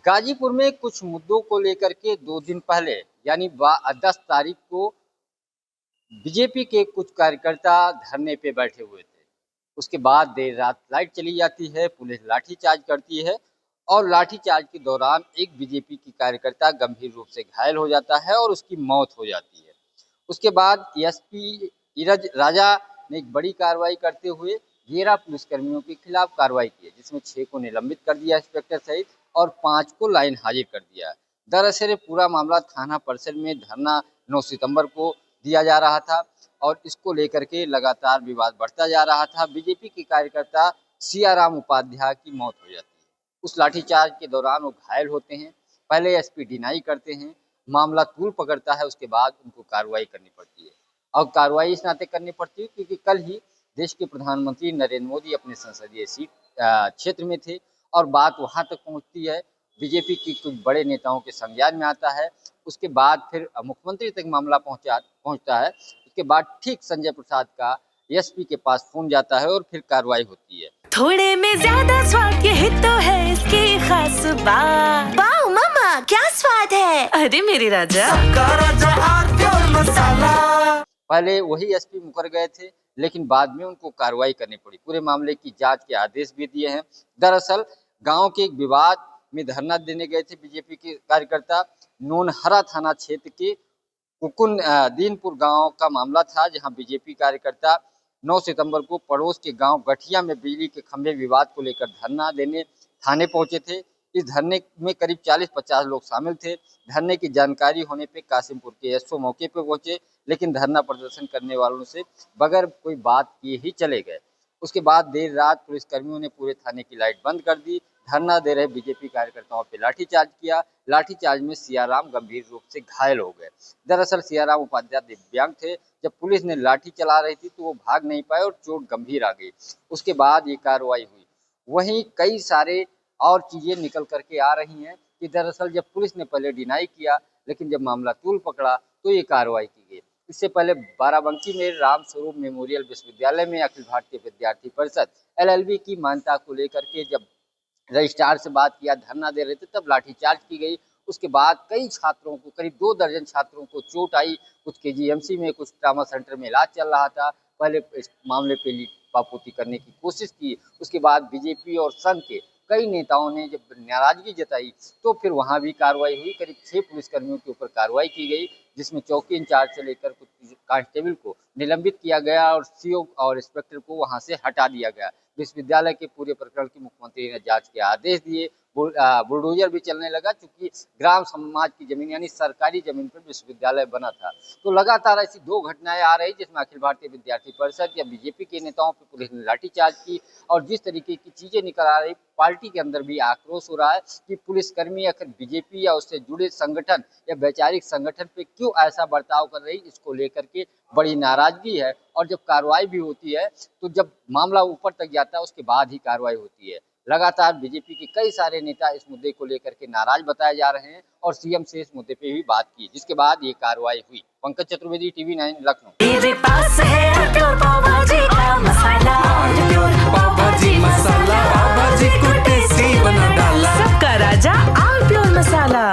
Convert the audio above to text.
गाजीपुर में कुछ मुद्दों को लेकर के 2 दिन पहले यानी 10 तारीख को बीजेपी के कुछ कार्यकर्ता धरने पे बैठे हुए थे। उसके बाद देर रात लाइट चली जाती है, पुलिस लाठीचार्ज करती है और लाठीचार्ज के दौरान एक बीजेपी की कार्यकर्ता गंभीर रूप से घायल हो जाता है और उसकी मौत हो जाती है। उसके बाद एसपी नीरज राजा ने एक बड़ी कार्रवाई करते हुए 11 पुलिसकर्मियों के खिलाफ कार्रवाई की है, जिसमें 6 को निलंबित कर दिया इंस्पेक्टर सहित और 5 को लाइन हाजिर कर दिया। दरअसल पूरा मामला थाना परिसर में धरना 9 सितंबर को दिया जा रहा था और इसको लेकर के लगातार विवाद बढ़ता जा रहा था। बीजेपी के कार्यकर्ता सियाराम उपाध्याय की मौत हो जाती है। उस लाठीचार्ज के दौरान वो घायल होते हैं। पहले एसपी डिनाई करते हैं, मामला तूल पकड़ता है, उसके बाद उनको कार्रवाई करनी पड़ती है। और कार्रवाई इस नाते करनी पड़ती है क्योंकि कल ही देश के प्रधानमंत्री नरेंद्र मोदी अपने संसदीय सीट क्षेत्र में थे और बात वहां तक पहुंचती है, बीजेपी की कुछ बड़े नेताओं के संज्ञान में आता है। उसके बाद फिर मुख्यमंत्री तक मामला पहुंचता है। उसके बाद ठीक संजय प्रसाद का एसपी के पास फोन जाता है और फिर कार्रवाई होती है। थोड़े में ज्यादा स्वाद यही तो है इसकी खास बात। वाओ मामा, क्या स्वाद है। अरे मेरे राजा, पहले वही एसपी मुकर गए थे, लेकिन बाद में उनको कार्रवाई करनी पड़ी। पूरे मामले की जांच के आदेश भी दिए हैं। दरअसल गांव के एक विवाद में धरना देने गए थे बीजेपी के कार्यकर्ता। नोनहरा थाना क्षेत्र के कुकुन दीनपुर गांव का मामला था, जहां बीजेपी कार्यकर्ता 9 सितंबर को पड़ोस के गांव गठिया में बिजली के खंभे विवाद को लेकर धरना देने थाने पहुंचे थे। इस धरने में करीब 40-50 लोग शामिल थे। धरने की जानकारी होने पे कासिमपुर के एसओ मौके पे पहुंचे, लेकिन धरना प्रदर्शन करने वालों से बगैर कोई बात किए ही चले गए। उसके बाद देर रात पुलिसकर्मियों ने पूरे थाने की लाइट बंद कर दी। धरना दे रहे बीजेपी कार्यकर्ताओं पे लाठीचार्ज किया। लाठीचार्ज में सियाराम गंभीर रूप से घायल हो गए। दरअसल सियाराम उपाध्याय दिव्यांग थे। जब पुलिस ने लाठी चला रही थी तो वो भाग नहीं पाए और चोट गंभीर आ गई। उसके बाद ये कार्रवाई हुई। वहीं कई सारे और चीजें निकल करके आ रही हैं कि दरअसल जब पुलिस ने पहले डिनाई किया, लेकिन जब मामला तूल पकड़ा तो ये कार्रवाई की गई। इससे पहले बाराबंकी में रामस्वरूप मेमोरियल विश्वविद्यालय में अखिल भारतीय विद्यार्थी परिषद एलएलबी की मान्यता को लेकर के जब रजिस्ट्रार से बात किया, धरना दे रहे थे, तब लाठीचार्ज की गई। उसके बाद कई छात्रों को, करीब 2 दर्जन छात्रों को चोट आई। कुछ केजीएमसी में, कुछ ट्रामा सेंटर में इलाज चल रहा था। पहले इस मामले पे लीपापोती करने की कोशिश की। उसके बाद बीजेपी और संघ के कई नेताओं ने जब नाराजगी जताई तो फिर वहां भी कार्रवाई हुई। करीब 6 पुलिसकर्मियों के ऊपर कार्रवाई की गई, जिसमें चौकी इंचार्ज से लेकर कुछ कांस्टेबल को निलंबित किया गया और सीओ और इंस्पेक्टर को वहां से हटा दिया गया। विश्वविद्यालय के पूरे प्रकरण की मुख्यमंत्री ने जांच के आदेश दिए। बुलडोजर भी चलने लगा, क्योंकि ग्राम समाज की जमीन यानी सरकारी जमीन पर विश्वविद्यालय बना था। तो लगातार ऐसी 2 घटनाएं आ रही, जिसमें अखिल भारतीय विद्यार्थी परिषद या बीजेपी के नेताओं पर पुलिस ने लाठीचार्ज की और जिस तरीके की चीजें निकल आ रही, पार्टी के अंदर भी आक्रोश हो रहा है कि पुलिसकर्मी आखिर बीजेपी या उससे जुड़े संगठन या वैचारिक संगठन पे क्यों ऐसा बर्ताव कर रही, इसको लेकर के बड़ी नाराजगी है। और जब कार्रवाई भी होती है तो जब मामला ऊपर तक जाता है उसके बाद ही कार्रवाई होती है। लगातार बीजेपी के कई सारे नेता इस मुद्दे को लेकर के नाराज बताए जा रहे हैं और सीएम से इस मुद्दे पे भी बात की, जिसके बाद ये कार्रवाई हुई। पंकज चतुर्वेदी, TV9 लखनऊ। मेरे पास है प्योर पाव भाजी का मसाला, प्योर पाव भाजी मसाला, पाव भाजी को टेस्टी बना डाला। सबका राजा आल प्योर मसाला।